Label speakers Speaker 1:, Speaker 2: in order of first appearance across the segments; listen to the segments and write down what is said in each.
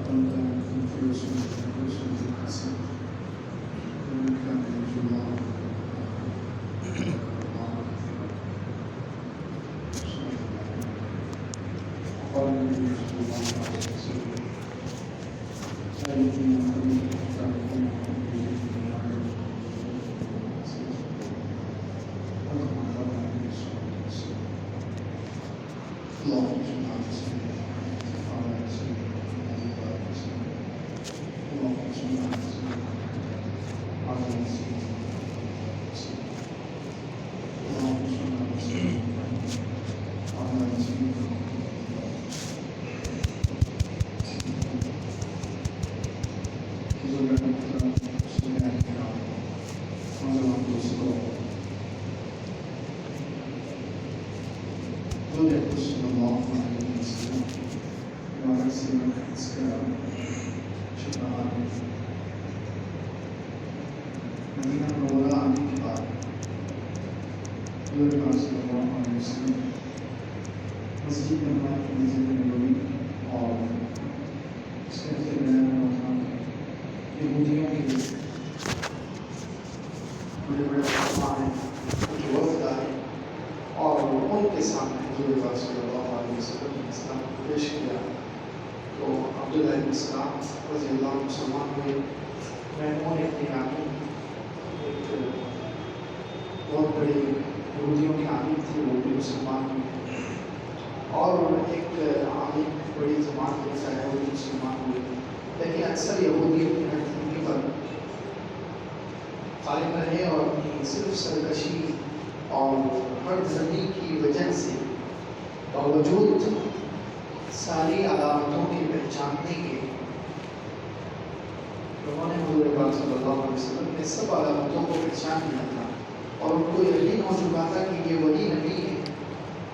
Speaker 1: ربنا في رسول حسن ومن كان يرجو الله وقال النبي صلى الله عليه وسلم سالكين الطريق تعرفون اللهم صل على سيدنا وعلى سيدنا وسلم اللهم صل على سيدنا وعلى سيدنا وسلم اللهم صل على سيدنا وعلى سيدنا صلى الله عليه وسلم وعلى سيدنا الإسلام شكرا مدینہ منورہ آنے کے بعد حضور پاک صلی اللہ علیہ وسلم مسجد نبوی کی مسجد نبوی اور اس کے اندر بیان ہوا تھا یہودیوں کے بڑے بڑے علماء ہیں ان کے وفد آئے اور ان کے سامنے حضور پاک صلی اللہ علیہ وسلم نے اسلام کو پیش کیا تو عبداللہ بن سلام رضی اللہ عنہ مسلمان ہوئے میں انہوں نے اپنی آنی ایک بہت بڑے یہودیوں کے عالم تھے وہ بھی مسلمان ہوئے اور ایک عالم بڑی زبان جیسا ہے وہ بھی مسلمان ہوئے لیکن اکثر یہودی اپنی ہٹھنگی پر قائم رہے اور اپنی صرف سرکشی اور ہر زمین کی وجہ سے باوجود ساری علامتوں کے پہچاننے کے انہوں نے حضور پاک صلی اللہ علیہ وسلم نے سب علامتوں کو پہچان لیا تھا اور ان کو یقین ہو چکا تھا کہ یہ وہی نبی ہے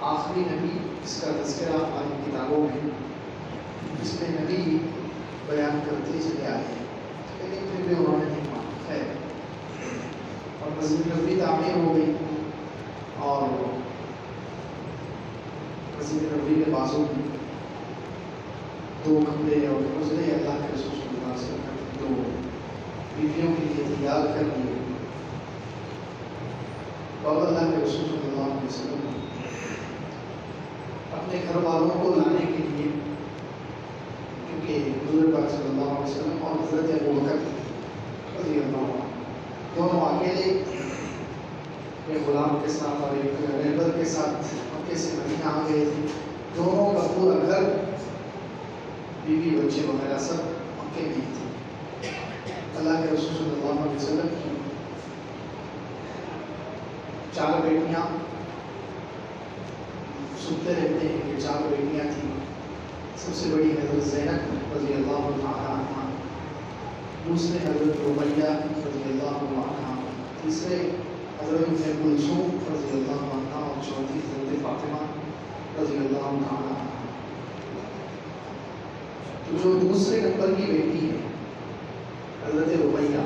Speaker 1: آخری نبی اس کا تذکرہ ہماری کتابوں میں جس میں نبی بیان کرتے چلے آئے ہیں لیکن پھر بھی انہوں نے نہیں مانا خیر اور مسجد نبوی تعمیر ہو گئی اور مسجد نبوی کے بازو میں دو کمرے اور گزرے اللہ کے رسول صلی اللہ علیہ وسلم دو بیویوں کے لیے تیار کر لیے اور اللہ کے رسول صلی اللہ علیہ وسلم اپنے گھر والوں کو لانے کے لیے کیونکہ حضور پاک صلی اللہ علیہ وسلم اور حضرت ابو بکر رضی اللہ عنہ دونوں اکیلے ایک غلام کے ساتھ اور ایک رہبر کے ساتھ مکے سے مدینہ آ گئے تھے دونوں کا پورا گھر بیوی بچے وغیرہ سب مکے میں تھے اللہ کے رسول صلی اللہ علیہ وسلم کی 4 بیٹیاں سنتے رہتے ہیں کہ 4 بیٹیاں تھیں سب سے بڑی حضرت زینب رضی اللہ تعالیٰ عنہ دوسرے حضرت رقیہ رضی اللہ عنہ تیسرے حضرت ام کلثوم رضی اللہ عنہ اور چوتھی حضرت فاطمہ رضی اللہ عنہ تو جو دوسرے نمبر کی بیٹی ہے حضرت رقیہ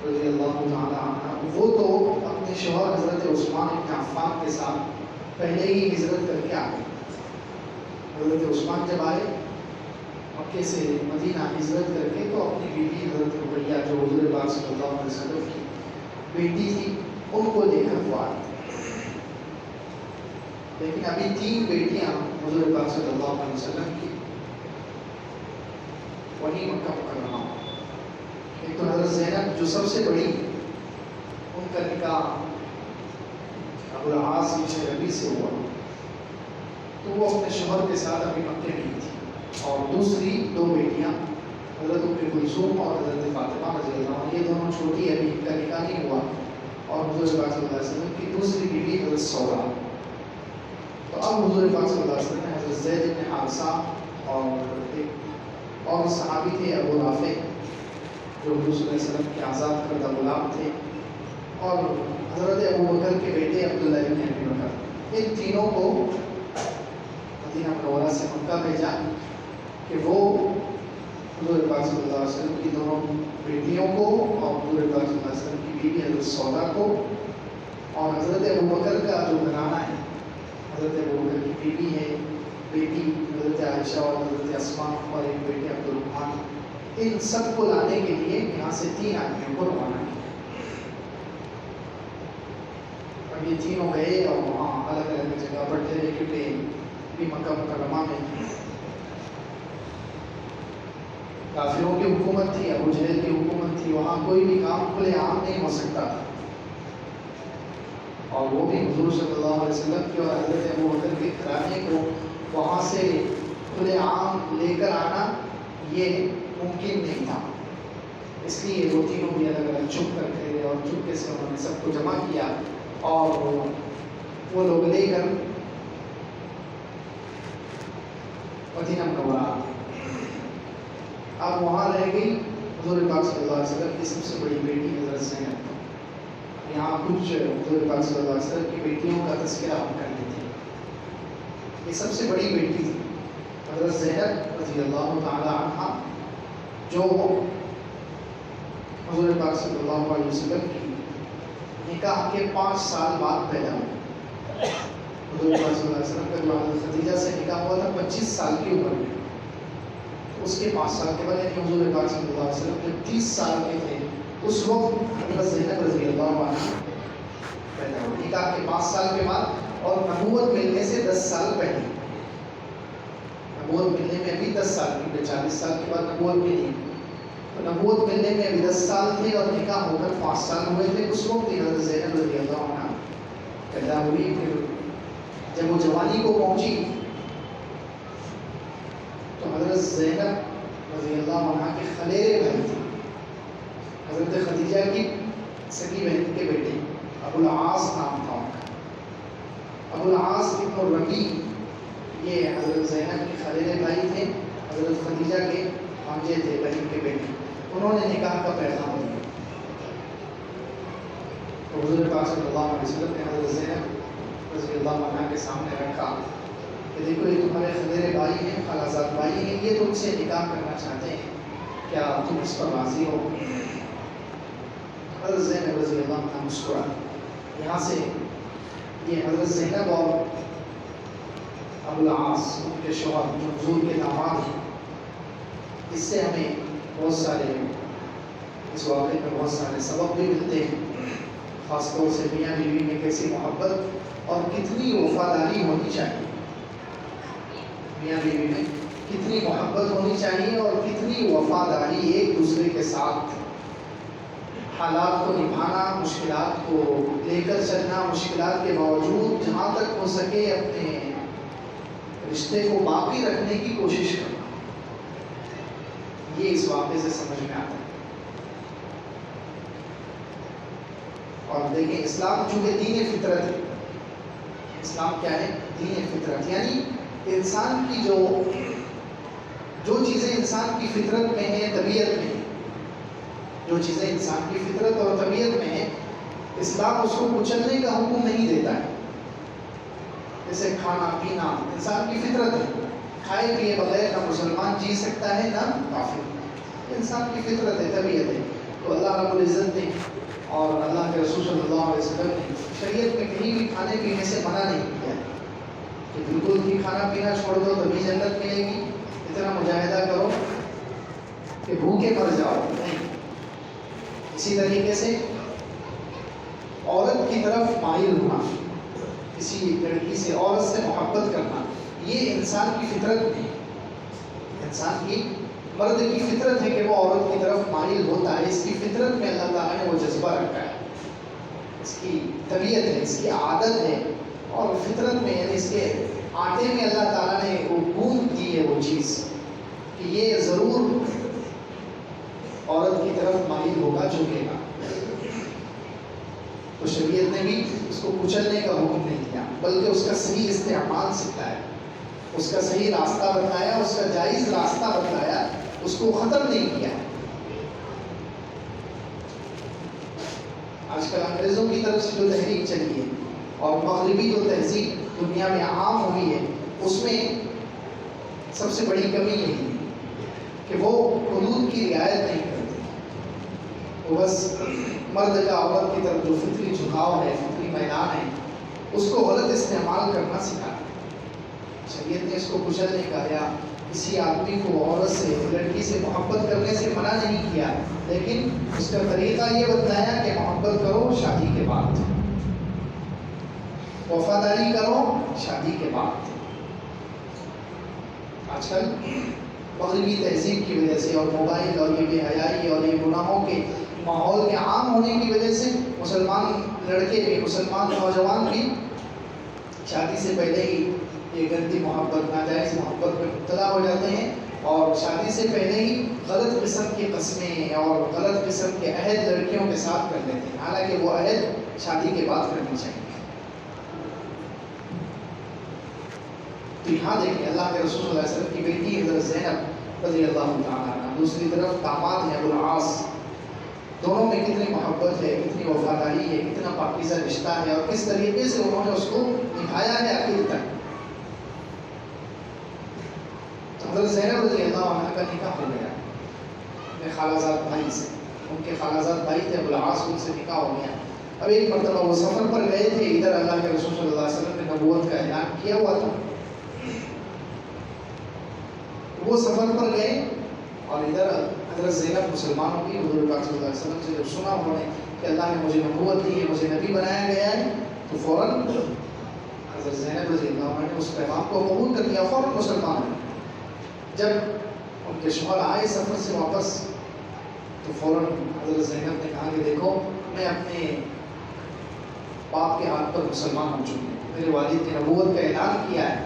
Speaker 1: رضی اللہ تعالیٰ عنہ وہ تو اپنے شوہر حضرت عثمان بن عفان کے ساتھ پہلے ہی ہجرت کر کے آ گئی حضرت عثمان جب آئے مکے سے مدینہ ہجرت کر کے تو اپنی بیوی حضرت رقیہ جو حضور پاک صلی اللہ علیہ وسلم کی بیٹی تھی ان کو لے کر وہ آئی لیکن ابھی 3 بیٹیاں حضور پاک صلی اللہ علیہ وسلم کی وہی مکہ مکرمہ ایک تو حضرت زینب جو سب سے بڑی ان کا نکاح ابو العاص بن ربیع سے ہوا تو وہ اپنے شوہر کے ساتھ ابھی مکے میں تھی اور دوسری 2 بیٹیاں حضرت ام کلثوم اور حضرت فاطمہ رضی اللہ عنہ یہ دونوں چھوٹی ابھی ان کا نکاح نہیں ہوا اور حضور پاک صلی اللہ علیہ وسلم کی دوسری بیوی حضرت سورہ تو اب حضور پاک صلی اللہ علیہ وسلم نے حضرت زید بن حارثہ اور ایک اور صحابی تھے ابو رافع جو حضور صلی اللہ علیہ وسلم کے آزاد کردہ غلام تھے اور حضرت ابو بکر کے بیٹے عبداللہ بن ابی بکر ان تینوں کو مدینہ منورہ سے مکہ بھیجا کہ وہ حضور پاک صلی اللہ علیہ وسلم کی دونوں بیٹیوں کو اور حضور پاک صلی اللہ علیہ وسلم کی بیوی حضرت سودا کو اور حضرت ابو بکر کا جو گھرانہ ہے حضرت ابو بکر کی بیوی ہے بیٹی حضرت حضرت عائشہ اور حضرت اسماء اور ایک بیٹے عبد الرحمن، ان سب کو لانے کے لیے یہاں سے 3 آدمیوں کو روانہ کیا۔ اب یہ تینوں گئے اور وہاں الگ الگ جگہ پر ٹھہرے، کیونکہ بھی مکہ مکرمہ میں کافروں کی حکومت تھی، ابو جہل کی حکومت تھی، وہاں کوئی بھی کام کھلے عام نہیں ہو سکتا تھا، اور وہ بھی حضور صلی اللہ علیہ وسلم کی اور حضرت ابو بکر کے گھرانے کو وہاں سے کھلے عام لے کر آنا یہ ممکن نہیں تھا۔ اس لیے وہ تینوں بھی الگ الگ چھپ کر گئے اور چپکے سے انہوں نے سب کو جمع کیا اور وہ لوگ لے کر مدینہ منورہ۔ اب وہاں رہ گئی حضور پاک صلی اللہ علیہ وسلم کی سب سے بڑی بیٹی حضرت زینب۔ یہاں کچھ حضور پاک صلی اللہ علیہ وسلم کی بیٹیوں کا تذکرہ ہم کر لیتے ہیں۔ یہ سب سے بڑی بیٹی تھی حضرت زینب رضی اللہ تعالی عنہ، جو حضور پاک صلی اللہ علیہ وسلم کی نکاح کے 5 سال بعد پیدا ہوئی۔ حضور پاک صلی اللہ علیہ وسلم کا جو حضرت خدیجہ سے نکاح ہوا تھا 25 سال کی عمر میں، اس کے 5 سال کے بعد یعنی حضور پاک صلی اللہ علیہ وسلم جب 30 سال کے تھے اس وقت حضرت زینب رضی اللہ عنہ پیدا ہوئی، نکاح کے 5 سال کے بعد، اور نبوت ملنے سے 10 سال پہلے۔ نبوت ملنے میں ابھی 10 سال، کیونکہ 40 سال کے بعد نبوت ملی، تو نبوت ملنے میں ابھی 10 سال تھے اور نکاح ہو کر 5 سال ہوئے تھے۔ اس وقت حضرت زینب رضی اللہ عنہ پیدا ہوئی۔ پھر جب وہ جوانی کو پہنچی تو حضرت زینب رضی اللہ عنہ کے خلیرے بھائی تھے، حضرت خدیجہ کی سگی بہن کے بیٹے، ابو العاص نام تھا ان کا۔ ابو العاص ابن الربیع یہ حضرت زینب کے خلیرے بھائی تھے، حضرت خدیجہ کے بھانجے تھے، بہن کے بیٹے۔ انہوں نے نکاح کا پیغام دیا تو حضور پاک صلی اللہ علیہ وسلم نے حضرت زینب رضی اللہ عنہ کے سامنے رکھا کہ دیکھو یہ تمہارے خلیرے بھائی ہیں، خالازاد بھائی ہیں، یہ تم سے نکاح کرنا چاہتے ہیں، کیا تم اس پر راضی ہو؟ حضرت زینب رضی اللہ عنہ مسکرا۔ یہاں سے یہ حضرت زینب اور ابو العاص ان کے شوہر جو حضور کے داماد ہیں، اس سے ہمیں بہت سارے اس واقعے میں بہت سارے سبب بھی ملتے ہیں، خاص طور سے میاں بیوی میں کیسی محبت اور کتنی وفاداری ہونی چاہیے، میاں بیوی میں کتنی محبت ہونی چاہیے اور کتنی وفاداری ایک دوسرے کے ساتھ، حالات کو نبھانا، مشکلات کو لے کر چلنا، مشکلات کے باوجود جہاں تک ہو سکے اپنے رشتے کو باقی رکھنے کی کوشش کرنا، یہ اس واقعے سے سمجھ میں آتا ہے۔ اور دیکھیں اسلام چونکہ دین فطرت ہے، اسلام کیا ہے؟ دین فطرت، یعنی انسان کی جو چیزیں انسان کی فطرت میں ہیں، طبیعت میں ہیں، جو چیزیں انسان کی فطرت اور طبیعت میں ہیں، اسلام اس کو کچلنے کا حکم نہیں دیتا ہے۔ جیسے کھانا پینا انسان کی فطرت ہے، کھائے پیے بغیر نہ مسلمان جی سکتا ہے نہ کافر، انسان کی فطرت ہے، طبیعت ہے۔ تو اللہ رب العزت نے اور اللہ کے رسول صلی اللہ علیہ وسلم نے شریعت میں کہیں بھی کھانے پینے سے منع نہیں کیا کہ بالکل بھی کھانا پینا چھوڑ دو تبھی جنت ملے گی، اتنا مجاہدہ کرو کہ بھوکے مر جاؤ، نہیں۔ اسی طریقے سے عورت کی طرف مائل ہونا، کسی لڑکی سے، عورت سے محبت کرنا، یہ انسان کی فطرت میں ہے، انسان کی مرد کی فطرت ہے کہ وہ عورت کی طرف مائل ہوتا ہے، اس کی فطرت میں اللہ تعالیٰ نے وہ جذبہ رکھا ہے، اس کی طبیعت ہے، اس کی عادت ہے، اور فطرت میں یعنی اس کے آٹے میں اللہ تعالیٰ نے وہ گوند دی ہے وہ چیز کہ یہ ضرور عورت کی طرف مائل ہوگا، جھکے گا۔ تو شریعت نے بھی اس کو کچلنے کا حکم نہیں دیا، بلکہ اس کا صحیح استعمال سکھایا، اس کا صحیح راستہ بتایا، اس کا جائز راستہ بتایا، اس کو ختم نہیں کیا۔ آج کل انگریزوں کی طرف سے جو تحریک چلی ہے اور مغربی جو تہذیب دنیا میں عام ہوئی ہے، اس میں سب سے بڑی کمی یہی ہے کہ وہ حدود کی رعایت نہیں کرتے، وہ بس مرد کا عورت کی طرف جو فطری جھکاؤ ہے، فطری میدان ہے، اس کو غلط استعمال کرنا سکھاتے ہیں۔ شریعت نے اس کو کچل نہیں کہا یا کسی آدمی کو عورت سے لڑکی سے محبت کرنے سے منع نہیں کیا، لیکن اس کا طریقہ یہ بتلایا کہ محبت کرو شادی کے بعد، وفاداری کرو شادی کے بعد۔ آج کل مغربی تہذیب کی وجہ سے اور موبائل اور یہ بے حیائی اور یہ گناہوں کے ماحول کے عام ہونے کی وجہ سے مسلمان لڑکے بھی، مسلمان نوجوان بھی شادی سے پہلے ہی یہ گندی محبت، ناجائز محبت میں مبتلا ہو جاتے ہیں، اور شادی سے پہلے ہی غلط قسم کی قسمیں اور غلط قسم کے عہد لڑکیوں کے ساتھ کر لیتے ہیں، حالانکہ وہ عہد شادی کے بعد کرنی چاہیے۔ تو یہاں دیکھیں اللہ کے رسول صلی اللہ علیہ وسلم کی بیٹی حضرت زینب رضی اللہ تعالیٰ عنہ، دوسری طرف داماد ہیں ابو العاص، دونوں میں کتنی محبت ہے، کتنی وفاداری ہے، کتنا پاکیزہ رشتہ ہے، اور کس طریقے سے انہوں نے اس کو نبھایا ہے آخر تک۔ تو حضرت زینب رضی اللہ عنہ کا نکاح ہو گیا اپنے خالہ زاد بھائی سے، ان کے خالہ زاد بھائی تھے ابو العاص، ان سے نکاح ہو گیا۔ اب ایک مرتبہ وہ سفر پر گئے تھے، ادھر اللہ کے رسول صلی اللہ علیہ وسلم نے نبوت کا اعلان کیا ہوا تھا، وہ سفر پر گئے اور ادھر حضرت زینب مسلمان ہو گئی۔ حضور پاک صلی اللہ علیہ وسلم سے جب سنا انہوں نے کہ اللہ نے مجھے نبوت دی ہے، مجھے نبی بنایا گیا ہے، تو فوراً حضرت زینب رضی اللہ عنہ نے اس پیغام کو قبول کر لیا، فوراً مسلمان ہوئے۔ جب ان کے شوہر آئے سفر سے واپس تو فوراً حضرت زینب نے کہا کہ دیکھو میں اپنے باپ کے ہاتھ پر مسلمان ہو چکی ہوں، میرے والد نے نبوت کا اعلان کیا ہے،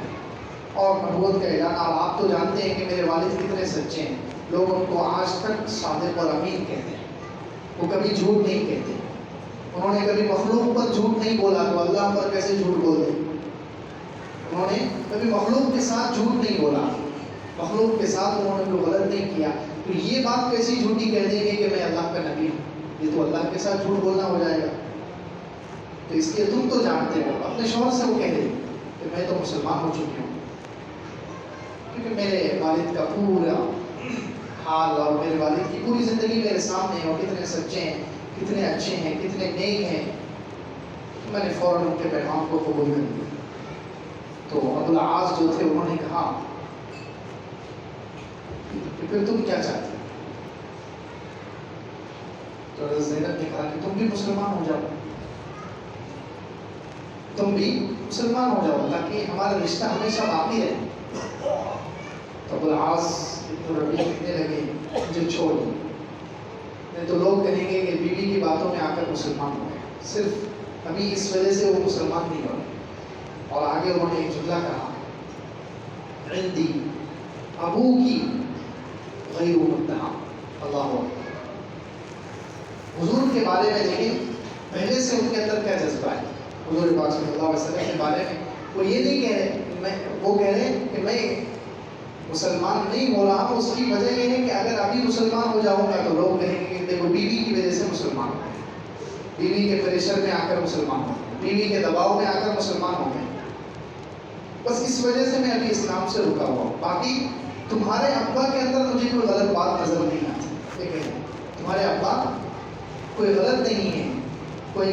Speaker 1: اور نبوت کا اعلان آپ تو جانتے ہیں کہ میرے والد کتنے سچے ہیں، لوگ ان کو آج تک صادق اور امین کہتے ہیں، وہ کبھی جھوٹ نہیں کہتے، انہوں نے کبھی مخلوق پر جھوٹ نہیں بولا، تو اللہ پر کیسے جھوٹ بول دیں؟ انہوں نے کبھی مخلوق کے ساتھ جھوٹ نہیں بولا، مخلوق کے ساتھ انہوں نے کوئی غلط نہیں کیا، تو یہ بات کیسی جھوٹی کہہ دیں گے کہ میں اللہ کا نبی ہوں؟ یہ تو اللہ کے ساتھ جھوٹ بولنا ہو جائے گا۔ تو اس لیے تم تو جانتے ہو، اپنے شوہر سے وہ کہہ دیں کہ میں تو مسلمان ہو چکی ہوں، کیونکہ میرے والد کا پورا حال اور میرے والد کی پوری زندگی میرے سامنے ہے، وہ کتنے سچے ہیں، کتنے اچھے ہیں، کتنے نیک ہیں، میں نے فوراً ان کے پیغام کو قبول کر لیا۔ تو ابو العاص جو تھے انہوں نے کہا کہ پھر تم کیا چاہتے ہو؟ تو حضرت زینب نے کہا کہ تم بھی مسلمان ہو جاؤ، تم بھی مسلمان ہو جاؤ تاکہ ہمارا رشتہ ہمیشہ باقی رہے۔ تو ابو العاص ربی کہنے لگے مجھے چھوڑ دو، نہیں تو لوگ کہیں گے کہ بیوی کی باتوں میں آ کر مسلمان ہو گئے، صرف ابھی اس وجہ سے وہ مسلمان نہیں ہو رہے۔ اور آگے انہوں نے ایک جملہ کہا عندی ابو کی غیر متہم، اللہ اکبر۔ حضور کے بارے میں دیکھیں پہلے سے ان کے اندر کیا جذبہ ہے، حضور پاک صلی اللہ علیہ وسلم کے بارے میں وہ یہ نہیں کہہ رہے، وہ کہہ رہے ہیں کہ میں مسلمان نہیں ہو رہا ہوں، اس کی وجہ یہ ہے کہ اگر ابھی مسلمان ہو جاؤں گا تو لوگ کہیں گے کہ دیکھو بیوی کی وجہ سے مسلمان ہو گئے، بیوی کے پریشر میں آ کر مسلمان ہو گئے، بیوی کے دباؤ میں آ کر مسلمان ہو گئے، بس اس وجہ سے میں ابھی اسلام سے رکا ہوا ہوں، باقی تمہارے ابا کے اندر مجھے کوئی غلط بات نظر نہیں آتی، یہ کہیں تمہارے ابا کوئی غلط نہیں ہے، کوئی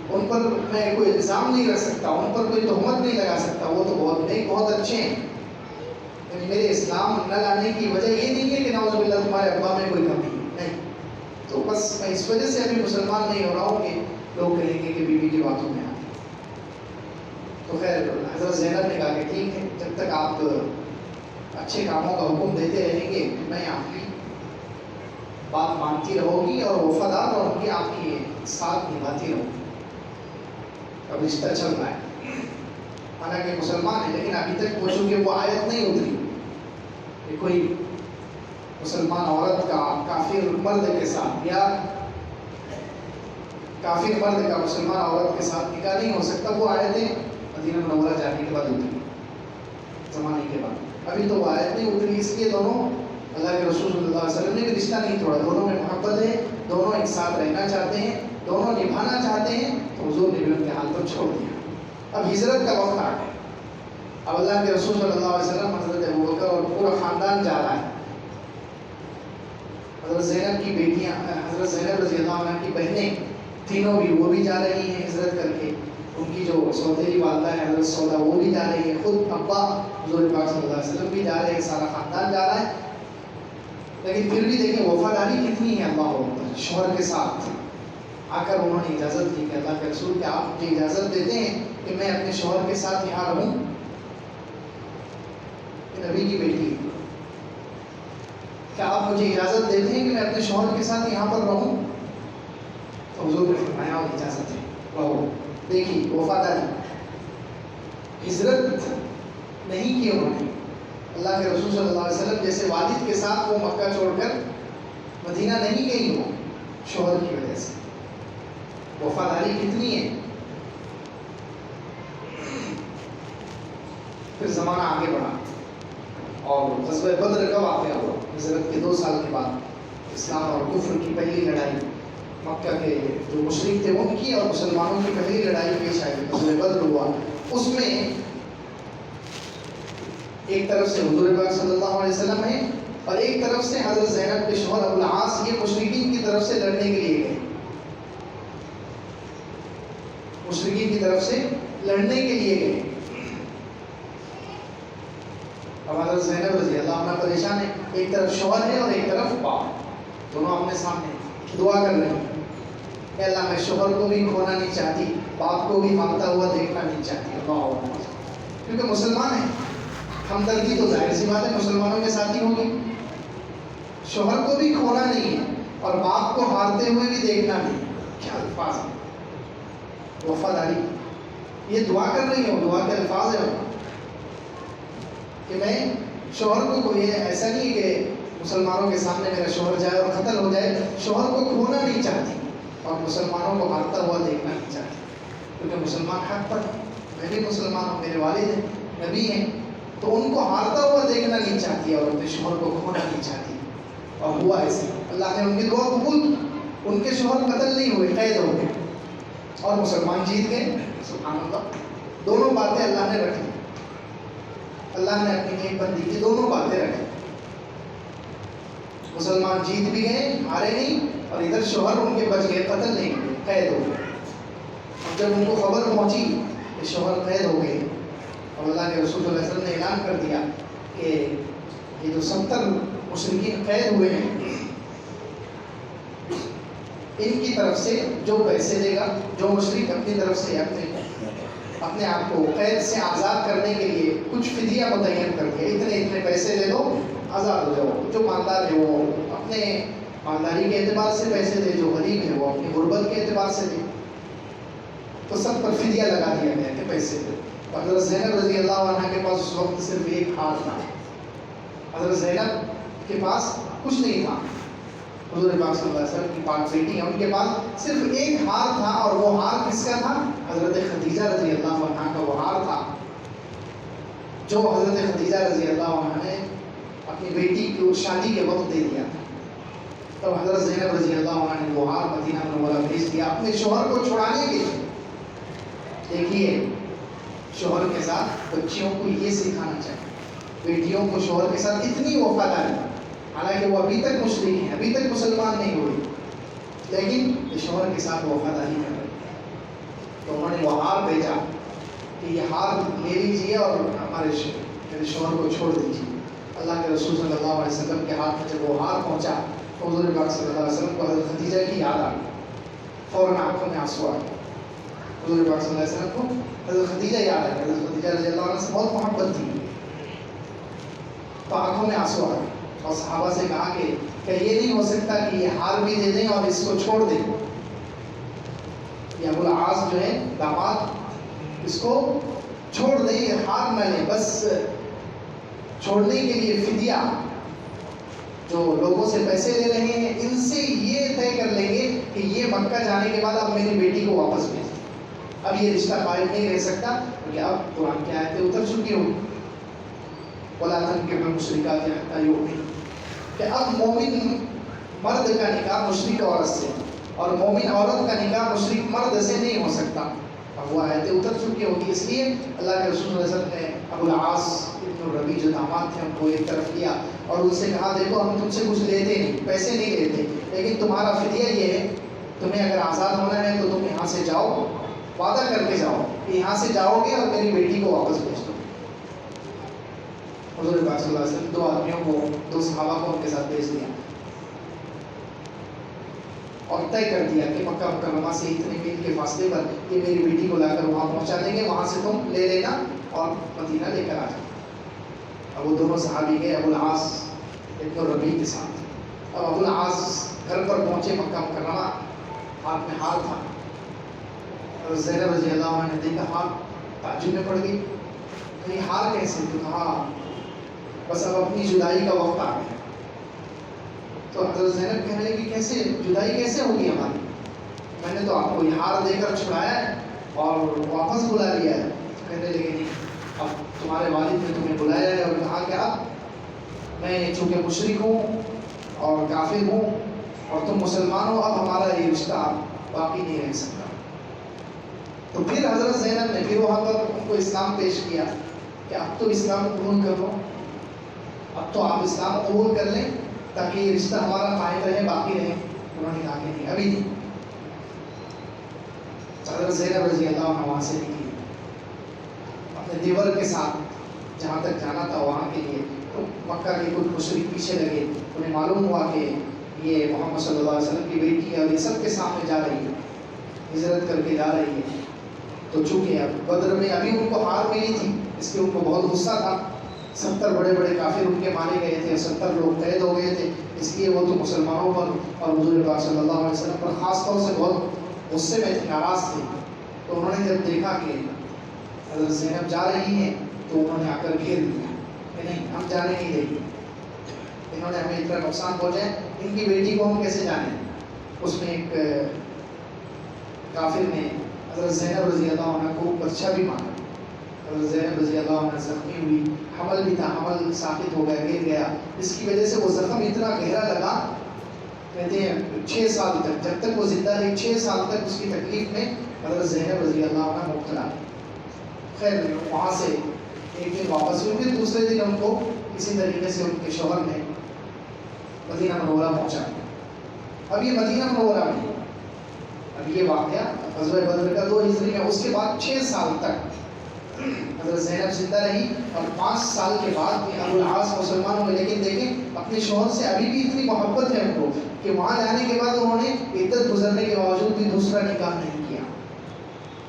Speaker 1: ان پر میں کوئی الزام نہیں رکھ سکتا، ان پر کوئی تہمت نہیں لگا سکتا، وہ تو بہت نیک بہت اچھے ہیں، یعنی میرے اسلام نہ لانے کی وجہ یہ نہیں ہے کہ نعوذ باللہ تمہارے ابا میں کوئی کمی نہیں، تو بس میں اس وجہ سے ابھی مسلمان نہیں ہو رہا ہوں کہ لوگ کہیں گے کہ بیوی کی باتوں میں آتے۔ تو خیر حضرت زینب نے کہا کہ ٹھیک ہے، جب تک آپ اچھے کاموں کا حکم دیتے رہیں گے میں آپ کی بات مانتی رہو گی اور وفادار رہوں گی، آپ کی ساتھ نبھاتی رہوں گی۔ اب رشتہ چل رہا ہے، حالانکہ مسلمان ہے لیکن ابھی تک وہ چونکہ وہ آیت نہیں اتری کہ کوئی مسلمان عورت کا کافر مرد کے ساتھ یا کافر مرد کا مسلمان عورت کے ساتھ نکاح نہیں ہو سکتا، وہ آیتیں مدینہ منورہ جانے کے بعد اتری، زمانے کے بعد، ابھی تو وہ آیت نہیں اتری، اس لیے دونوں اللہ کے رسول صلی اللہ علیہ وسلم نے بھی رشتہ نہیں توڑا، دونوں میں محبت ہے، دونوں ایک ساتھ رہنا چاہتے ہیں، دونوں نبھانا چاہتے ہیں، تو حضور نے بھی ان کے حال پر چھوڑ دیا۔ اب ہجرت کا وقت آ گیا، اب اللہ کے رسول صلی اللہ علیہ وسلم، حضرت ابوبکر اور پورا خاندان جا رہا ہے، حضرت زینب کی بیٹیاں، حضرت زینب رضی اللہ عنہ کی بہنیں تینوں بھی وہ بھی جا رہی ہیں ہجرت کر کے، ان کی جو سوتیلی والدہ ہے حضرت سودا وہ بھی جا رہی ہے، خود ابا حضور پاک صلی اللہ علیہ وسلم بھی جا رہے ہیں، سارا خاندان جا رہا ہے. لیکن پھر بھی دیکھیں وفاداری کتنی ہے اللہ اکبر. شوہر کے ساتھ آ کر انہوں نے اجازت دی کہ اللہ کے رسول کیا آپ مجھے اجازت دیتے ہیں کہ میں اپنے شوہر کے ساتھ یہاں رہوں؟ نبی کی بیٹی، کیا آپ مجھے اجازت دیتے ہیں کہ میں اپنے شوہر کے ساتھ یہاں پر رہوں؟ تو حضور نے فرمایا اور اجازت ہے، رہو. دیکھیے وفاداری، ہجرت نہیں کی انہوں نے. اللہ کے رسول صلی اللہ علیہ وسلم جیسے والد کے ساتھ وہ مکہ چھوڑ کر مدینہ نہیں گئی ہو، شوہر کی وجہ سے. وفاداری کتنی ہے. پھر زمانہ آگے بڑھا اور غزوہ بدر کا واقعہ ہوا. ہجرت کے 2 سال کے بعد اسلام اور کفر کی پہلی لڑائی، مکہ کے جو مشرک تھے ان کی اور مسلمانوں کی پہلی لڑائی پیش آئی، غزوہ بدر ہوا. اس میں ایک طرف سے حضور پاک صلی اللہ علیہ وسلم ہیں اور ایک طرف سے حضرت زینب کے شوہر ابو العاص، یہ مشرکین کی طرف سے لڑنے کے لیے گئے. مشرکین کی طرف سے لڑنے کے لیے گئے. اب حضرت زینب رضی اللہ عنہ پریشان ہے، ایک طرف شوہر ہے اور ایک طرف باپ، دونوں اپنے سامنے دعا کر رہے ہیں کہ اللہ میں شوہر کو بھی کھونا نہیں چاہتی، باپ کو بھی مانگتا ہوا دیکھنا نہیں چاہتی. اللہ اکبر. کیونکہ مسلمان ہیں، ہمدردی تو ظاہر سی بات ہے مسلمانوں کے ساتھ ہی ہوگی. شوہر کو بھی کھونا نہیں ہے اور باپ کو ہارتے ہوئے بھی دیکھنا نہیں. کیا الفاظ ہیں. وفاداری، یہ دعا کر رہی ہوں، دعا کے الفاظ ہیں کہ میں شوہر کو کوئی ایسا نہیں کہ مسلمانوں کے سامنے میرا شوہر جائے اور قتل ہو جائے، شوہر کو کھونا نہیں چاہتی اور مسلمانوں کو ہارتا ہوا دیکھنا نہیں چاہتی. کیونکہ مسلمان حق پر، میں بھی مسلمان ہوں، میرے والد ہیں، نبی ہیں، تو ان کو ہارتا ہوا دیکھنا نہیں چاہتی اور اپنے شوہر کو کھونا نہیں چاہتی. اور ہوا ایسے، اللہ نے ان کی دعا قبول کی. ان کے شوہر قتل نہیں ہوئے، قید ہو گئے اور مسلمان جیت گئے. سبحان اللہ. دونوں باتیں اللہ نے رکھی، اللہ نے اپنی نیک بندی کی دونوں باتیں رکھی. مسلمان جیت بھی گئے، ہارے نہیں، اور ادھر شوہر ان کے بچ گئے، قتل نہیں ہوئے، قید ہو گئے. اب جب ان کو خبر پہنچی کہ شوہر قید ہو گئے اور اللہ کے رسول صلی اللہ علیہ وسلم نے اعلان کر دیا کہ یہ جو 70 مشرکین قید ہوئے ہیں، ان کی طرف سے جو پیسے دے گا، جو مشرک اپنی طرف سے اپنے آپ کو قید سے آزاد کرنے کے لیے کچھ فدیہ متعین کر کے اتنے پیسے دے دو، آزاد ہو جاؤ. جو مالدار ہے وہ اپنے مالداری کے اعتبار سے پیسے دے، جو غریب ہے وہ اپنی غربت کے اعتبار سے دے. تو سب پر فدیہ لگا دیا گیا کہ پیسے دے. حضرت زینب رضی اللہ عنہ کے پاس اس وقت صرف ایک ہار تھا. حضرت زینب کے پاس کچھ نہیں تھا. حضور پاک صلی اللہ علیہ وسلم کی پاک بیٹی ہیں، ان کے پاس صرف ایک ہار تھا. اور وہ ہار کس کا تھا؟ حضرت خدیجہ رضی اللہ عنہ کا وہ ہار تھا جو حضرت خدیجہ رضی اللہ عنہ نے اپنی بیٹی کی شادی کے وقت دے دیا تھا. تب حضرت زینب رضی اللہ عنہ نے وہ ہار مدینہ منورہ بھیج دیا اپنے شوہر کو چھڑانے کے لیے. دیکھیے شوہر کے ساتھ بچیوں کو یہ سکھانا چاہیے، بیٹیوں کو شوہر کے ساتھ اتنی وفاداری. حالانکہ وہ ابھی تک مشرک ہیں، ابھی تک مسلمان نہیں ہوئی، لیکن یہ شوہر کے ساتھ وفاداری کر رہے. تو انہوں نے وہ ہار بھیجا کہ یہ ہار لے لیجیے اور میرے شوہر کو چھوڑ دیجیے. اللہ کے رسول صلی اللہ علیہ وسلم کے ہاتھ میں جب وہ ہار پہنچا تو حضور پاک صلی اللہ علیہ وسلم کو حضرت خدیجہ کی یاد آ گئی. فوراً آنکھوں میں آنسو آ گئے. حضور پاک صلی اللہ علیہ وسلم کو حضرت خدیجہ یاد آ گئی. حضرت خدیجہ رضی اللہ عنہ سے بہت محبت تھی تو آنکھوں میں آنسو آ گئے اور صحابہ سے کہا کہ یہ نہیں ہو سکتا کہ یہ ہار بھی دے دیں اور اس کو چھوڑ دیں. یہ ابو العاص جو ہے داماد، اس کو چھوڑ دیں، یہ ہار نہ لیں. بس چھوڑنے کے لیے فدیہ جو لوگوں سے پیسے لے رہے ہیں ان سے یہ طے کر لیں گے کہ یہ مکہ جانے کے بعد اب میری بیٹی کو واپس بھیجیں. اب یہ رشتہ قائم نہیں رہ سکتا کیونکہ اب قرآن کی آیتیں اتر چکی ہوں. وَلَا تَنكِحُوا الْمُشْرِكَاتِ حَتَّىٰ يُؤْمِنَ، کہ اب مومن مرد کا نکاح مشرک عورت سے اور مومن عورت کا نکاح مشرک مرد سے نہیں ہو سکتا. اب وہ آیتیں اتر چکی ہوگی. اس لیے اللہ کے رسول صلی اللہ علیہ وسلم نے ابو العاص ابن ربیع جو داماد تھے ان کو ایک طرف کیا اور ان سے کہا دیکھو ہم تم سے کچھ لیتے نہیں، پیسے نہیں لیتے، لیکن تمہارا فدیہ یہ ہے، تمہیں اگر آزاد ہونا ہے تو تم یہاں سے جاؤ وعدہ کر کے جاؤ کہ یہاں سے جاؤ گے اور میری بیٹی کو واپس بھیج دو. حضور پاک صلی اللہ علیہ وسلم 2 آدمیوں کو 2 صحابہ کو ان کے ساتھ بھیج دیا اور طے کر دیا کہ مکہ مکرمہ سے اتنے میل کے فاصلے پر یہ میری بیٹی کو لا کر وہاں پہنچا دیں گے, وہاں سے تم لے لینا اور مدینہ لے کر آ جانا. اب وہ دونوں صحابی گئے ابو العاص ابن الربیع کے ساتھ. اب ابو العاص گھر پر پہنچے مکہ مکرمہ, ہاتھ میں ہار تھا. اور زینب رضی اللہ عنہ نے دیکھا, ہار تعجب میں پڑ گئی, یہ ہار کیسے؟ تو کہا بس اب اپنی جدائی کا وقت آ گیا. تو حضرت زینب کہنے لگی کیسے جدائی کیسے ہوگی ہماری؟ میں نے تو آپ کو یہ ہار دے کر چھڑایا ہے اور واپس بلا لیا ہے. کہنے لگے نہیں, اب تمہارے والد نے تمہیں بلایا ہے اور کہا کہ اب میں چونکہ مشرک ہوں اور کافر ہوں اور تم مسلمان ہو, اب ہمارا یہ رشتہ باقی نہیں رہ سکتا. تو پھر حضرت زینب نے پھر وہاں پر ان کو اسلام پیش کیا کہ اب تو اسلام قبول کر لو, اب تو آپ اسلام قبول کر لیں تاکہ یہ رشتہ ہمارا قائم رہے, باقی رہے. انہوں نے کہا کہ نہیں, ابھی نہیں. حضرت زینب رضی اللہ عنہ وہاں سے نکلی اپنے دیور کے ساتھ جہاں تک جانا تھا وہاں کے لیے. تو مکہ کے کچھ مشرک پیچھے لگے, انہیں معلوم ہوا کہ یہ محمد صلی اللہ علیہ وسلم کی بیٹی ہے اور یہ سب کے سامنے جا رہی ہے, ہجرت کر کے جا رہی ہے. تو چونکہ اب بدر میں ابھی ان کو ہار ملی تھی, اس لیے ان کو بہت غصہ تھا. 70 بڑے بڑے کافر ان کے مارے گئے تھے, 70 لوگ قید ہو گئے تھے. اس لیے وہ تو مسلمانوں پر اور حضور پاک صلی اللہ علیہ وسلم پر خاص طور سے بہت غصے میں تھے, ناراض تھے. تو انہوں نے جب دیکھا کہ حضرت زینب جا رہی ہیں تو انہوں نے آ کر گھیر دیا کہ نہیں, ہم جانے نہیں دیں گے, انہوں نے ہمیں اتنا نقصان پہنچایا, ان کی بیٹی کو ہم کیسے جانیں. اس میں ایک کافر نے حضرت زینب رضی اللہ عنہ کو بچہ بھی مارا. حضرت زینب رضی اللہ عنہ زخمی ہوئی, حمل بھی تھا, حمل ساقط ہو گیا, گر گیا. اس کی وجہ سے وہ زخم اتنا گہرا لگا, کہتے ہیں 6 سال تک, جب تک وہ زندہ رہی 6 سال تک اس کی تکلیف میں حضرت زینب رضی اللہ عنہ مبتلا. خیر وہاں سے ایک دن واپس ہوئی, پھر دوسرے دن ان کو کسی طریقے سے ان کے شوہر نے مدینہ منورہ پہنچا. اب یہ مدینہ منورہ میں اب یہ واقعہ غزوہ بدر کا 2 ہجری میں, اس کے بعد 6 سال تک حضرت زینب زندہ رہی اور 5 سال کے بعد بھی ابو العاص مسلمان ہوئے. لیکن دیکھیں اپنے شوہر سے ابھی بھی اتنی محبت ہے ان کو کہ وہاں جانے کے بعد انہوں نے عدت گزرنے کے باوجود بھی دوسرا نکاح نہیں کیا.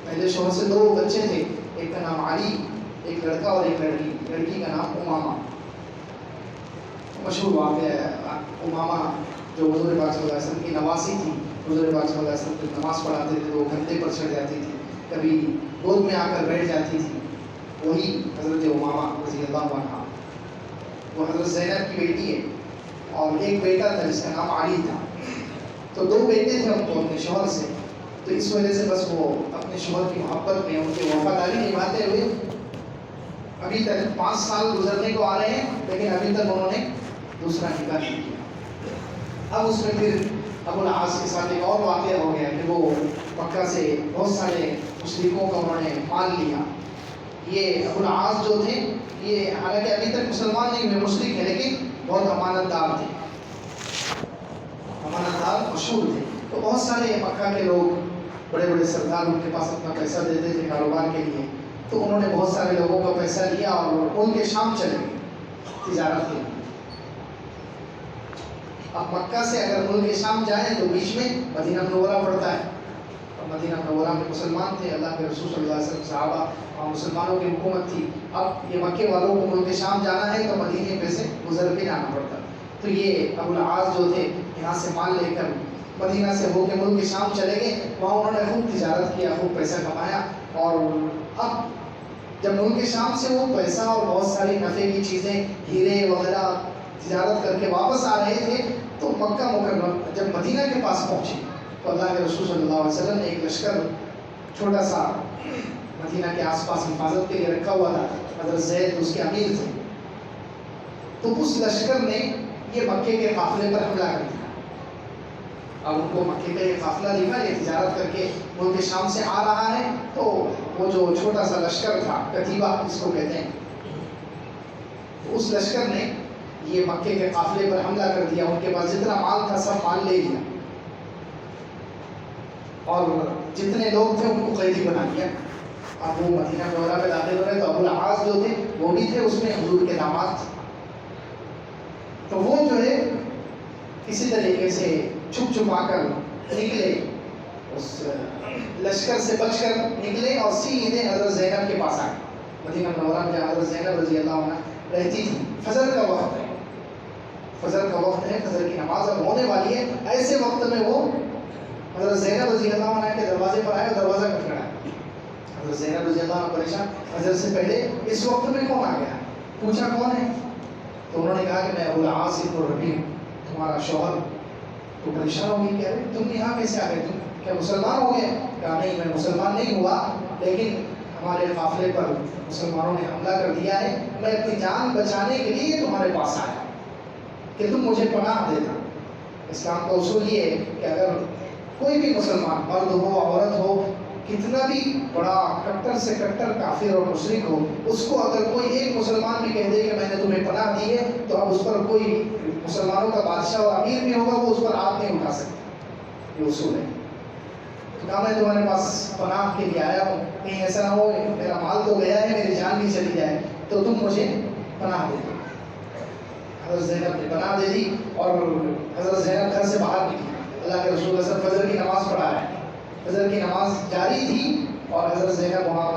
Speaker 1: پہلے شوہر سے 2 بچے تھے, ایک کا نام علی, ایک لڑکا اور ایک لڑکی. لڑکی کا نام امامہ. مشہور واقعہ ہے امامہ جو حضور پاک صلی اللہ علیہ وسلم کی نواسی تھی. حضور پاک صلی اللہ علیہ وسلم جب نماز پڑھاتے تھے تو وہ گھنٹے پر چڑھ جاتی تھی, کبھی گود میں آ کر بیٹھ جاتی تھی. وہی حضرت امامہ رضی اللہ عنہ, وہ حضرت زینب کی بیٹی ہے. اور ایک بیٹا تھا جس کا نام علی تھا. تو 2 بیٹے تھے ان کو اپنے شوہر سے. تو اس وجہ سے بس وہ اپنے شوہر کی محبت میں ان کی وفاداری نبھاتے ہوئے ابھی تک 5 سال گزرنے کو آ رہے ہیں, لیکن ابھی تک انہوں نے دوسرا نکاح نہیں کیا. اب اس میں پھر ابو العاص کے ساتھ ایک اور واقعہ ہو گیا کہ وہ مکہ سے بہت سارے مشرکوں کا انہوں نے مال لیا. یہ ابو العاص جو تھے یہ حالانکہ ابھی تک مسلمان نہیں ہوئے, مشرک ہیں, لیکن بہت امانت دار تھے, امانت دار مشہور تھے. تو بہت سارے مکہ کے لوگ, بڑے بڑے سردار ان کے پاس اپنا پیسہ دیتے تھے کاروبار کے لیے. تو انہوں نے بہت سارے لوگوں کا پیسہ لیا اور ان کے شام چلے گئے تجارت کے لیے. اب مکہ سے اگر ملک شام جائیں تو بیچ میں مدینہ منورہ پڑتا ہے, اور مدینہ منورہ میں مسلمان تھے. اللہ کے رسول صلی اللہ علیہ وسلم صحابہ اور مسلمانوں کی حکومت تھی. اب یہ مکے والوں کو ملک شام جانا ہے تو مدینے پہ سے گزر کے جانا پڑتا. تو یہ ابو العاص جو تھے یہاں سے مال لے کر مدینہ سے ہو کے ملک شام چلے گئے. وہاں انہوں نے خوب تجارت کیا, خوب پیسہ کمایا. اور اب جب ملک شام سے وہ پیسہ اور بہت ساری نفع کی چیزیں, ہیرے وغیرہ تجارت کر کے واپس آ رہے تھے, تو مکہ مکرمہ جب مدینہ کے پاس پہنچے تو اللہ کے رسول صلی اللہ علیہ وسلم نے ایک لشکر چھوٹا سا مدینہ کے آس پاس حفاظت کے لیے رکھا ہوا تھا. حضرت زید اس کے امیر تھے. تو اس لشکر نے یہ مکے کے قافلے پر حملہ کر دیا. اب ان کو مکے کا یہ قافلہ دیکھا, یہ تجارت کر کے ملک شام سے آ رہا ہے. تو وہ جو چھوٹا سا لشکر تھا, کتیبہ جس کو کہتے ہیں, اس لشکر نے یہ مکے کے قافلے پر حملہ کر دیا. ان کے پاس جتنا مال تھا سب مال لے لیا, اور جتنے لوگ تھے ان کو قیدی بنا دیا. اب وہ مدینہ منورہ میں داخل ہو رہے تو ابو العاص جو تھے وہ بھی تھے، اس میں حضور کے داماد تھے. تو وہ جو ہے کسی طریقے سے چھپ چھپا کر نکلے، اس لشکر سے بچ کر نکلے اور سیدھے حضرت زینب کے پاس آئے. مدینہ منورہ میں جہاں حضرت زینب رضی اللہ عنہ رہتی تھی. فجر کا وقت ہے، فجر کا وقت ہے، فجر کی نماز اب ہونے والی ہے. ایسے وقت میں وہ حضرت زینب رضی اللہ عنہ کے دروازے پر آئے اور دروازہ کھٹکھٹایا. حضرت زینب رضی اللہ عنہ پریشان، حضرت سے پہلے اس وقت میں کون آ گیا؟ پوچھا کون ہے؟ تو انہوں نے کہا کہ میں ابو العاص بن ربیع ہوں، تمہارا شوہر. تو پریشان ہو گئی، کہہ رہے تم یہاں کیسے آ گئے؟ تم کیا مسلمان ہو گئے؟ کہا نہیں، میں مسلمان نہیں ہوا، لیکن ہمارے قافلے پر مسلمانوں نے حملہ کر دیا ہے. میں اپنی جان بچانے کے لیے تمہارے پاس آیا کہ تم مجھے پناہ دے دو. اسلام کا اصول یہ ہے کہ اگر کوئی بھی مسلمان، مرد ہو عورت ہو، کتنا بھی بڑا کٹر سے کٹر کافر اور مشرک ہو، اس کو اگر کوئی ایک مسلمان بھی کہہ دے کہ میں نے تمہیں پناہ دی ہے، تو اب اس پر کوئی مسلمانوں کا بادشاہ اور امیر بھی ہوگا، وہ اس پر ہاتھ نہیں اٹھا سکتا. یہ اصول ہے. تو کہا میں تمہارے پاس پناہ کے لیے آیا ہوں، کہیں ایسا نہ ہو میرا مال تو گیا ہے، میری جان بھی چلی جائے، تو تم مجھے پناہ دے دو. حضرت زینب نے پناہ دے دی اور حضرت زینب گھر سے باہر نکلی. اللہ کے رسول صلی اللہ علیہ وسلم فجر کی نماز پڑھا رہے ہیں، فجر کی نماز جاری تھی اور حضرت زینب وہاں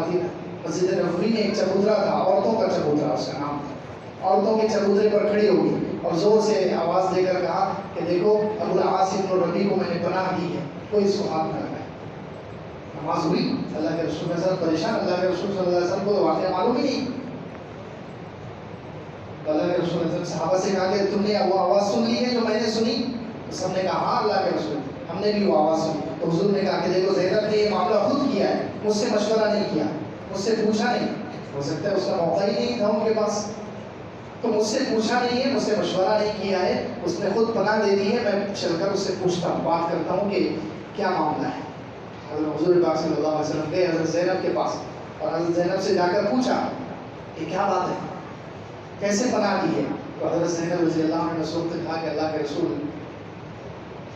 Speaker 1: مسجد نبوی میں ایک چبوترا تھا، عورتوں کا چبوترا اس کا نام تھا. عورتوں کے چبوترے پر کھڑی ہو گئی اور زور سے آواز دے کر کہا کہ دیکھو ابو العاص بن ربیع کو میں نے پناہ دی ہے، کوئی اس کو ہاتھ نہ لگائے. نماز ہوئی. اللہ کے رسول صلی اللہ علیہ وسلم پریشان. اللہ کے رسول صلی اللہ علیہ وسلم کو تو واقعہ معلوم ہی نہیں. اللہ کے رسول صلی اللہ علیہ وسلم صحابہ سے کہا کہ تم نے وہ آواز سن لی ہے جو میں نے سنی؟ تو سب نے کہا ہاں اللہ کے رسول ہم نے بھی وہ آواز سنی. تو حضور نے کہا کہ دیکھو زینب نے یہ معاملہ خود کیا ہے، مجھ سے مشورہ نہیں کیا، مجھ سے پوچھا نہیں. ہو سکتا ہے اس کا موقع ہی نہیں تھا ان کے پاس، تو مجھ سے پوچھا نہیں ہے، مجھ سے مشورہ نہیں کیا ہے، اس نے خود پناہ دے دی ہے. میں چل کر اس سے پوچھتا ہوں، بات کرتا ہوں کہ کیا معاملہ ہے. حضور پاک صلی اللہ علیہ وسلم گئے حضرت زینب کے پاس اور حضرت زینب سے جا کر پوچھا کہ کیا بات ہے، کیسے پناہ دی ہے. تو حضرت زینب رضی اللہ عنہ نے اس وقت کہا کہ اللہ کے رسول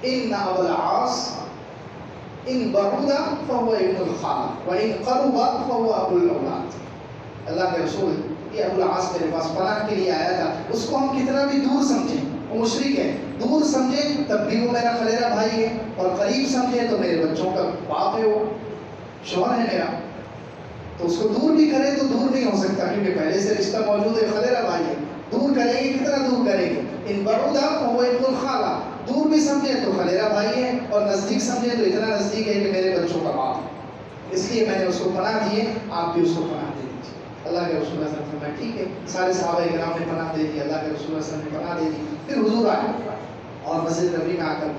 Speaker 1: ان ابو العاص ان بعد فهو ابن الخال وان قرب فهو ابو الاولاد. اللہ کے رسول یہ ابو العاص میرے پاس پناہ کے لیے آیا تھا، اس کو ہم کتنا بھی دور سمجھیں، وہ مشرک ہے، دور سمجھیں تب بھی وہ میرا خلیرہ بھائی ہے، اور قریب سمجھیں تو میرے بچوں کا باپ ہے، وہ شوہر ہے میرا. تو اس کو دور بھی کرے تو دور نہیں ہو سکتا کیونکہ پہلے سے رشتہ موجود ہے، خلیرہ بھائی ہے. دور کریں گے کتنا دور کریں گے. ان بعد فهو ابن الخالہ، دور بھی سمجھے تو خلیرہ بھائی ہے اور نزدیک سمجھے تو اتنا نزدیک ہے کہ میرے بچوں کا باپ ہے. اس لیے میں نے اس کو پناہ دی ہے، آپ بھی اس کو پناہ دے دیجیے. اللہ کے رسول صلی اللہ علیہ وسلم نے ٹھیک ہے. سارے صحابہ کرام نے پناہ دے دی، اللہ کے رسول صلی اللہ علیہ وسلم نے پناہ دے دی. پھر حضور آئے اور مسجد نبوی میں آ کر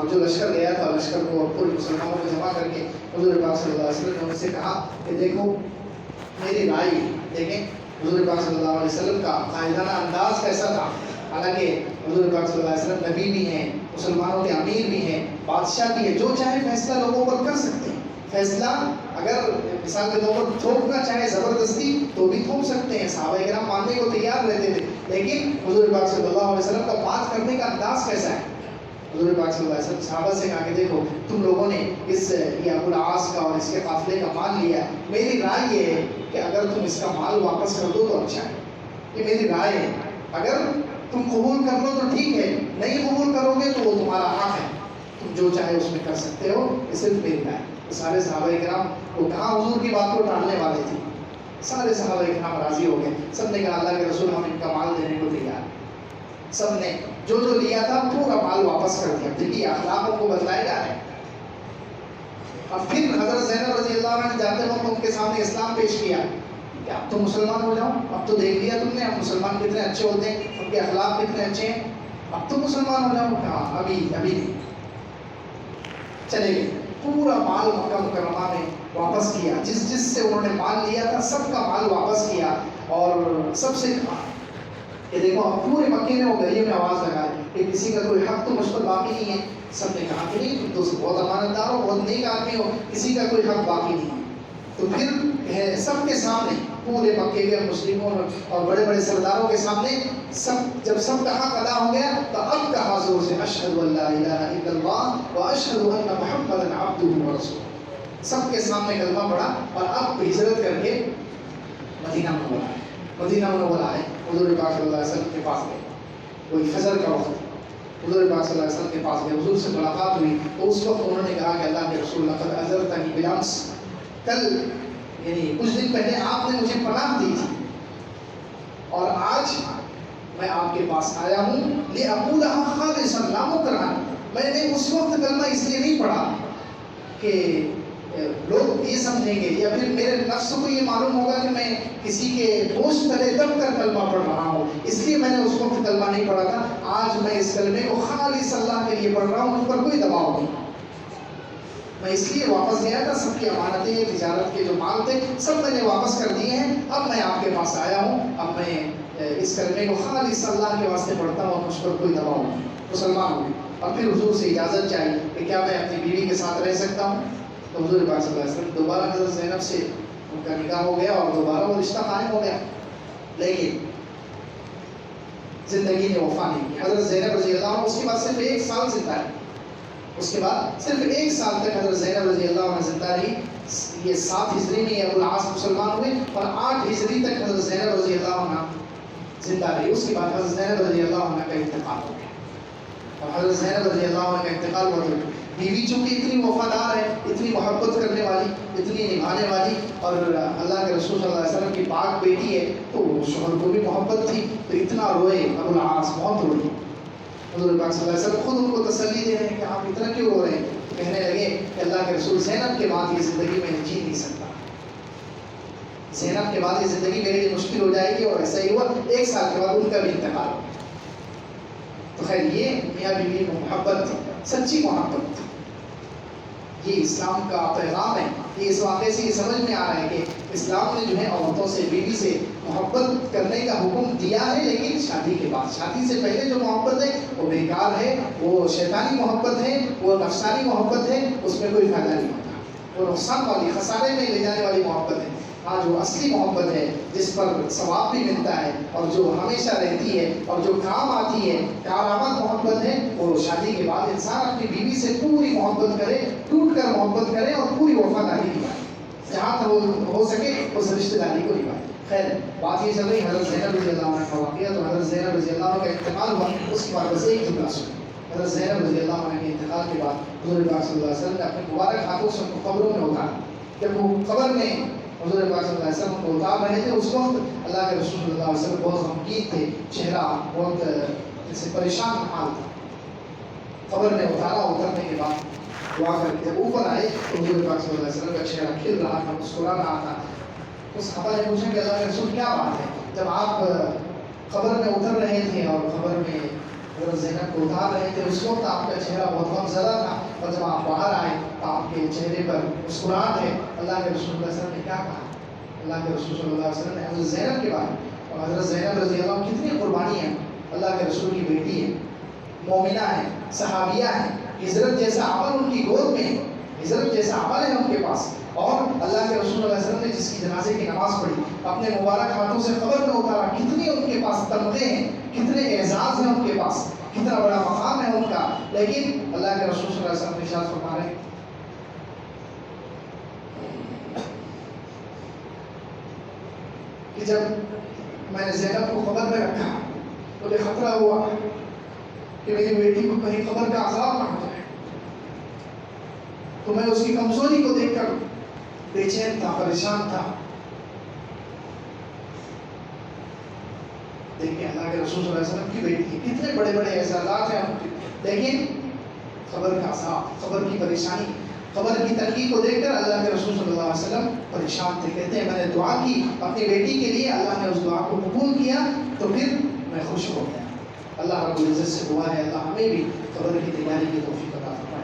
Speaker 1: جو لشکر گیا تھا لشکر کو پورے مسلمانوں کو جمع کر کے حضور پاک صلی اللہ علیہ وسلم نے ان سے کہا کہ دیکھو میری رائے دیکھیں حضور پاک صلی اللہ علیہ وسلم کا قائدانہ انداز کیسا تھا. حالانکہ حضور پاک صلی اللہ علیہ وسلم نبی بھی ہیں، مسلمانوں کے امیر بھی ہیں، بادشاہ بھی ہے، جو چاہے فیصلہ لوگوں پر کر سکتے ہیں. فیصلہ اگر مثال کے طور پر تھوپنا چاہے زبردستی تو بھی تھوپ سکتے ہیں، صحابہ کرام ماننے کو تیار رہتے تھے. لیکن حضور پاک صلی اللہ علیہ وسلم کا بات کرنے کا انداز کیسا ہے. حضور پاک صلی اللہ علیہ وسلم صحابہ سے کہا کہ دیکھو تم لوگوں نے یہ ابو العاص کا اور اس کے قافلے کا مال لیا، میری رائے یہ ہے کہ اگر تم اس کا مال واپس کر دو تو اچھا ہے. یہ میری رائے ہے. اگر تم قبول کر لو تو ٹھیک ہے، نہیں قبول کرو گے تو وہ تمہارا حق ہے، تم جو چاہے اس میں کر سکتے ہو، یہ صرف میری رائے. سارے صحابہ کرام وہ کہاں حضور کی بات کو ٹالنے والے تھے، سارے صحابہ کرام راضی ہو گئے. سب نے کہا اللہ کے رسول ہم ان کا مال دینے کو تیار. سب نے جو لیا تھا پورا مال واپس کر دیا. دیکھیے اخلاق کو بتلائے جا رہے ہیں. اب پھر حضرت زینب رضی اللہ عنہ نے جاتے وقت ان کے سامنے اسلام پیش کیا کہ اب تو مسلمان ہو جاؤ، اب تو دیکھ لیا تم نے اب مسلمان کتنے اچھے ہوتے ہیں، ان کے اخلاق کتنے اچھے ہیں، اب تو مسلمان ہو جاؤ. کہا ابھی نہیں. چلے گئے. پورا مال مکہ مکرمہ میں واپس کیا. جس سے انہوں نے مال لیا تھا سب کا مال واپس کیا اور سب سے کہا کہ دیکھو اب پورے مکے میں وہ گلیے میں آواز لگائے کہ کسی کا کوئی حق تو مجھ پر باقی نہیں ہے. سب نے کہا کہ نہیں تم تو بہت امانت دار ہو، بہت نیک آدمی ہو، کسی کا کوئی حق باقی نہیں ہے. تو پھر سب کے سامنے پورے مکے کے مسلموں اور بڑے بڑے سرداروں کے سامنے جب سب کا حق ادا ہو گیا تو اب کہا زور سے اشہد ان لا الہ الا اللہ و اشہد ان محمدا عبدہ و رسولہ. سب کے سامنے کلمہ پڑھا اور اب ہجرت کر کے مدینہ منورہ آئے. مدینہ منورہ آئے, حضور پاک صلی اللہ علیہ وسلم کے پاس گئے. وہی فجر کا وقت, حضور پاک صلی اللہ علیہ وسلم کے پاس گئے, حضور سے ملاقات ہوئی. تو اس وقت انہوں نے کہا کہ اللہ کے رسول لقد اعذرتنی بالامس, کل یعنی کچھ دن پہلے آپ نے مجھے پناہ دی تھی اور آج میں آپ کے پاس آیا ہوں لِأَقُولَهَا خَالِصًا لَا مُكْرَهًا. میں نے اس وقت کلمہ اس لیے نہیں پڑھا کہ لوگ یہ سمجھیں گے یا پھر میرے نفس کو یہ معلوم ہوگا کہ میں کسی کے بوجھ تلے دب کر کلمہ پڑھ رہا ہوں, اس لیے میں نے اس وقت کلمہ نہیں پڑھا تھا. آج میں اس کلمے کو خالص اللہ کے لیے پڑھ رہا ہوں, مجھ پر کوئی دباؤ نہیں. میں اس لیے واپس گیا تھا, سب کی امانتیں, تجارت کے جو مال تھے سب میں نے واپس کر دیے ہیں. اب میں آپ کے پاس آیا ہوں, اب میں اس کلمے کو خالص اللہ کے واسطے پڑھتا ہوں اور مجھ پر کوئی دباؤ نہیں. مسلمان ہوئے اور پھر حضور سے اجازت چاہیے کہ کیا میں اپنی بیوی کے ساتھ رہ سکتا ہوں. تو حضور پاک صلی اللہ علیہ وسلم دوبارہ حضرت زینب سے ان کا نکاح ہو گیا اور دوبارہ وہ رشتہ قائم ہو گیا. لیکن زندگی نے وفا نہیں کی. حضرت زینب رضی اللہ عنہ اس کے بعد صرف 1 سال زندہ رہی. اس کے بعد صرف 1 سال تک حضرت زینب رضی اللہ عنہ زندہ رہی. یہ 7 ہجری میں ابو العاص مسلمان ہوئے اور 8 ہجری تک حضرت زینب رضی اللہ عنہ زندہ رہی. اس کے بعد حضرت زینب رضی اللہ عنہ کا انتقال ہو گیا. اور حضرت زینب رضی اللہ عنہ کا انتقال ہوا تو بیوی چونکہ اتنی وفادار ہے, اتنی محبت کرنے والی, اتنی نبھانے والی اور اللہ کے رسول صلی اللہ علیہ وسلم کی پاک بیٹی ہے, تو شوہر کو بھی محبت تھی تو اتنا روئے. ابو العاص بہت روئے. حضور پاک صلی اللہ علیہ وسلم خود ان کو تسلی دے رہے ہیں کہ آپ اتنا کیوں رو رہے ہیں. کہنے لگے کہ اللہ کے رسول زینب کے بعد یہ زندگی میں جی نہیں سکتا, زینب کے بعد یہ زندگی میرے لیے مشکل ہو جائے گی. اور ایسا ہی ہوا, 1 سال کے بعد ان کا بھی انتقال ہو گیا. تو خیر یہ میاں بیوی میں محبت تھی, سچی محبت تھی. یہ اسلام کا پیغام ہے. یہ اس واقعے سے یہ سمجھ میں آ رہا ہے کہ اسلام نے جو ہے عورتوں سے, بیوی سے محبت کرنے کا حکم دیا ہے, لیکن شادی کے بعد. شادی سے پہلے جو محبت ہے وہ بیکار ہے, وہ شیطانی محبت ہے, وہ نفسانی محبت ہے, اس میں کوئی فائدہ نہیں ہوتا, وہ نقصان والی, خسارے میں لے جانے والی محبت ہے. ہاں جو اصلی محبت ہے جس پر ثواب بھی ملتا ہے اور جو ہمیشہ رہتی ہے اور جو کام آتی ہے, کارآمد محبت ہے, وہ شادی کے بعد انسان اپنی بیوی سے پوری محبت کرے, ٹوٹ کر محبت کرے اور پوری وفاداری نبھائے, جہاں تک ہو سکے اس رشتہ داری کو نبھائے. خیر بات یہ چل رہی حضرت زینب رضی اللہ عنہ کا واقعہ. تو حضرت زینب رضی اللہ عنہ کا انتقال ہوا, اس کے بعد بس ایک جملہ سنیں. حضرت زینب رضی اللہ عنہ کے انتقال کے بعد حضور پاک صلی اللہ علیہ وسلم نے اپنے مبارک ہاتھوں سے ان کو قبروں میں اتارا. جب وہ قبر میں حضور پاک صلی اللہ علیہ وسلم کو اتار رہے تھے, اس وقت اللہ کے رسول صلی اللہ علیہ وسلم بہت غمگین تھے, چہرہ بہت جیسے پریشان حال تھا. قبر میں اتارا, اترنے کے بعد دعا کر کے اوپر آئے تو حضور پاک صلی اللہ علیہ وسلم کا چہرہ کھل رہا تھا, مسکرا رہا تھا. تو صحابہ نے پوچھا کہ اللہ کے رسول کیا بات ہے, جب آپ قبر میں اتر رہے تھے اور قبر میں حضرت زینب کو اتار رہے تھے, اس وقت آپ کا چہرہ بہت غم زدہ تھا, اور جب آپ باہر آئے تو آپ کے چہرے پر مسکراہٹ ہے. اللہ کے رسول صلی اللہ علیہ وسلم نے کیا کہا؟ اللہ کے رسول صلی اللہ علیہ وسلم نے حضرت زینب کے بارے, اور حضرت زینب رضی اللہ عنہ کتنی قربانی ہے, اللہ کے رسول کی بیٹی ہے, مومنہ ہے, صحابیہ ہے, ہجرت جیسا عمل ان کی گود میں ہے, ہجرت جیسا عمل ہے ان کے پاس. اور اللہ کے رسول صلی اللہ علیہ وسلم نے جس کی جنازے کی نماز پڑھی, اپنے مبارک ہاتھوں سے قبر میں اتارا, کتنی ان کے پاس تمغے ہیں, کتنے اعزاز ہیں ان کے پاس, کتنا بڑا مقام ہے ان کا. لیکن اللہ کے رسول صلی اللہ علیہ وسلم ارشاد فرما رہے ہیں کہ جب میں نے زینب کو قبر میں رکھا, مجھے خطرہ ہوا کہ میری بیٹی کو کہیں قبر کا عذاب نہ ہو جائے, تو میں اس کی کمزوری کو دیکھ کر بے چین تھا, پریشان تھا. دیکھیں اللہ کے رسول صلی اللہ علیہ وسلم کی بیٹی, کتنے بڑے بڑے اعزازات ہیں ان کے, لیکن قبر کا عذاب, قبر کی پریشانی, قبر کی تنقید کو دیکھ کر اللہ کے رسول صلی اللہ علیہ وسلم پریشان تھے. کہتے ہیں میں نے دعا کی اپنی بیٹی کے لیے, اللہ نے اس دعا کو قبول کیا, تو پھر میں خوش ہو گیا. اللہ رب العزت سے دعا ہے اللہ ہمیں بھی قبر کی تیاری کی توفیق عطا فرمائے.